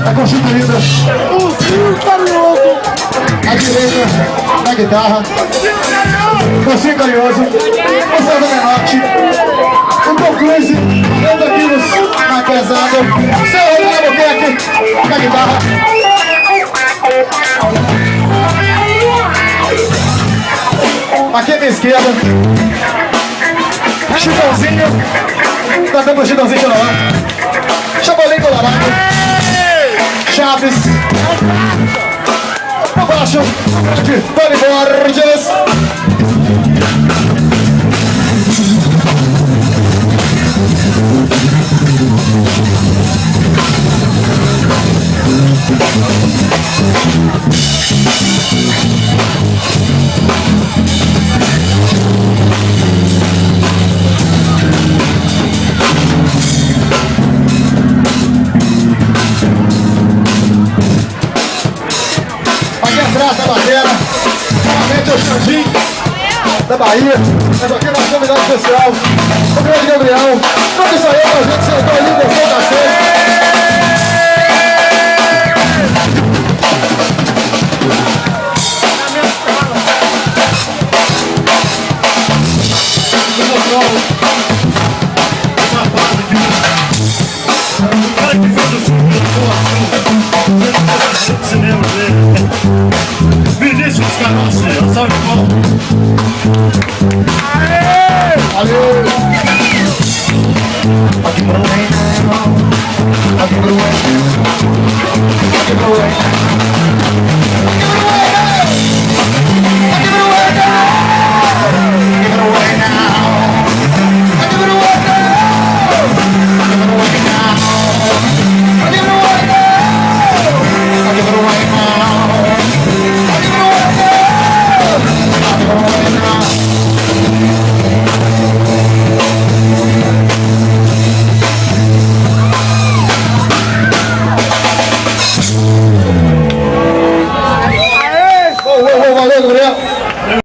Tá constituída o Rio Carinhoso. À direita, na guitarra, Mocinho Carinhoso, o César Menotti, o Tom Cruise, eu aqui na pesada, o seu Rodrigo Albuquerque, na guitarra. Aqui à minha esquerda, Chitãozinho, tá dando o Chitãozinho pela lá, Chabolim Colorado, Chaves, por baixo, de Tony Borges. Aqui atrás da batera, novamente é o Xandinho da Bahia. Mas aqui nós temos um especial, o grande Gabriel. Tudo isso aí pra gente sentar ali, gostou da cena. Vinícius Carrasco, salve de bom. Valeu! Aqui pro aqui pro aqui pro